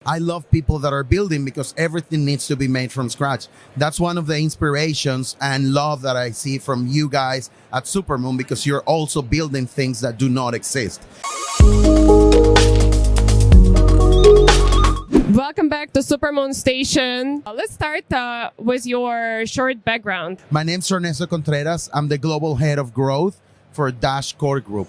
I love people that are building because everything needs to be made from scratch. That's one of the inspirations and love that I see from you guys at Supermoon, because you're also building things that do not exist. Welcome back to Supermoon Station. Let's start with your short background. My name's Ernesto Contreras. I'm the global head of growth for Dash Core Group.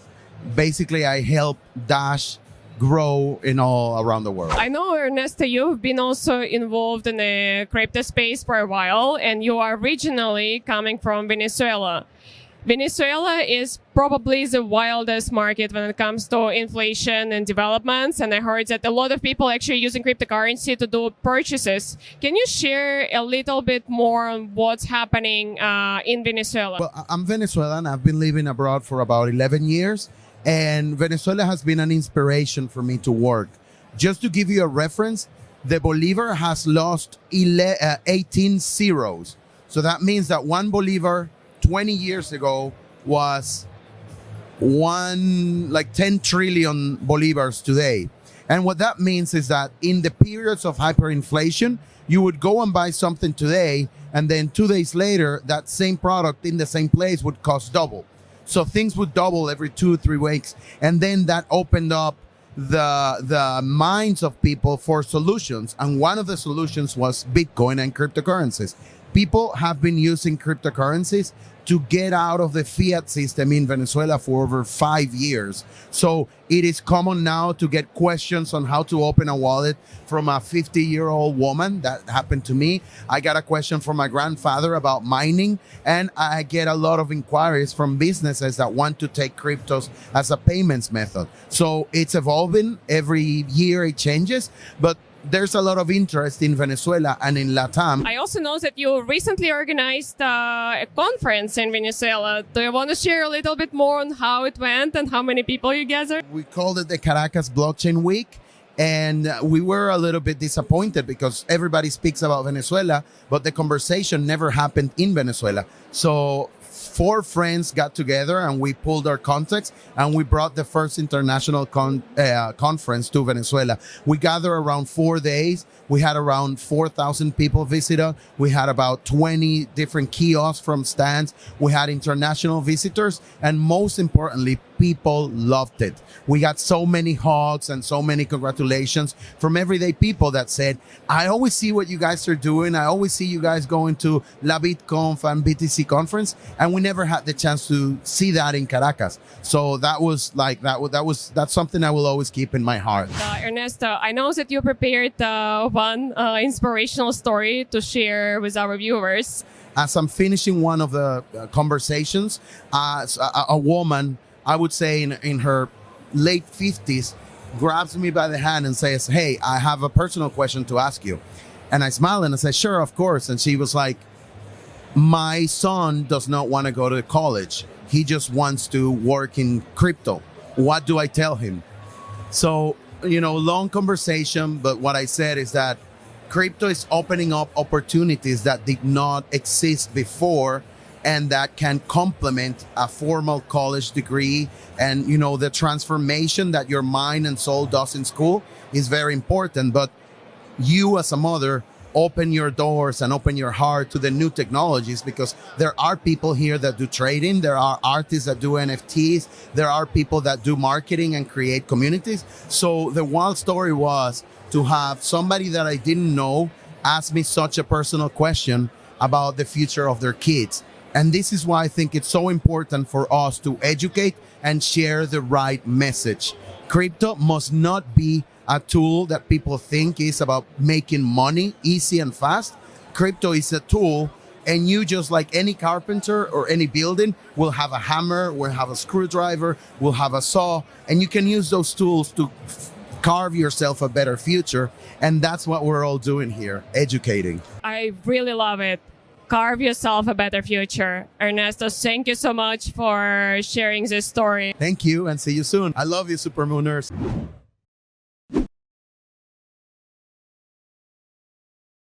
Basically, I help Dash grow in all around the world. I know, Ernesto, you've been also involved in the crypto space for a while, and you are originally coming from Venezuela. Venezuela is probably the wildest market when it comes to inflation and developments, and I heard that a lot of people actually using cryptocurrency to do purchases. Can you share a little bit more on what's happening in Venezuela? Well, I'm Venezuelan. I've been living abroad for about 11 years, and Venezuela has been an inspiration for me to work. Just to give you a reference, the Bolivar has lost 18 zeros. So that means that one Bolivar 20 years ago was 10 trillion bolivars today. And what that means is that in the periods of hyperinflation, you would go and buy something today, and then 2 days later, that same product in the same place would cost double. So things would double every 2-3 weeks. And then that opened up the minds of people for solutions. And one of the solutions was Bitcoin and cryptocurrencies. People have been using cryptocurrencies to get out of the fiat system in Venezuela for over 5 years. So it is common now to get questions on how to open a wallet from a 50-year-old woman. That happened to me. I got a question from my grandfather about mining, and I get a lot of inquiries from businesses that want to take cryptos as a payments method. So it's evolving. Every year it changes, but there's a lot of interest in Venezuela and in LATAM. I also know that you recently organized a conference in Venezuela. Do you want to share a little bit more on how it went and how many people you gathered? We called it the Caracas Blockchain Week. And we were a little bit disappointed because everybody speaks about Venezuela, but the conversation never happened in Venezuela. So 4 friends got together and we pulled our contacts and we brought the first international conference to Venezuela. We gathered around 4 days. We had around 4,000 people visit us. We had about 20 different kiosks from stands. We had international visitors. And most importantly, people loved it. We got so many hugs and so many congratulations from everyday people that said, I always see what you guys are doing. I always see you guys going to LABITCONF and BTC conference. And we never had the chance to see that in Caracas. So that's something I will always keep in my heart. Ernesto, I know that you prepared one inspirational story to share with our viewers. As I'm finishing one of the conversations, a woman, I would say in her late 50s, grabs me by the hand and says, hey, I have a personal question to ask you. And I smile and I say, sure, of course. And she was like, my son does not want to go to college. He just wants to work in crypto. What do I tell him? So, long conversation, but what I said is that crypto is opening up opportunities that did not exist before and that can complement a formal college degree. And, the transformation that your mind and soul does in school is very important. But you as a mother, open your doors and open your heart to the new technologies, because there are people here that do trading. There are artists that do NFTs. There are people that do marketing and create communities. So the wild story was to have somebody that I didn't know ask me such a personal question about the future of their kids. And this is why I think it's so important for us to educate and share the right message. Crypto must not be a tool that people think is about making money easy and fast. Crypto is a tool, and you, just like any carpenter or any building, will have a hammer, will have a screwdriver, will have a saw, and you can use those tools to carve yourself a better future. And that's what we're all doing here, educating. I really love it. Carve yourself a better future. Ernesto, thank you so much for sharing this story. Thank you, and see you soon. I love you, Supermooners.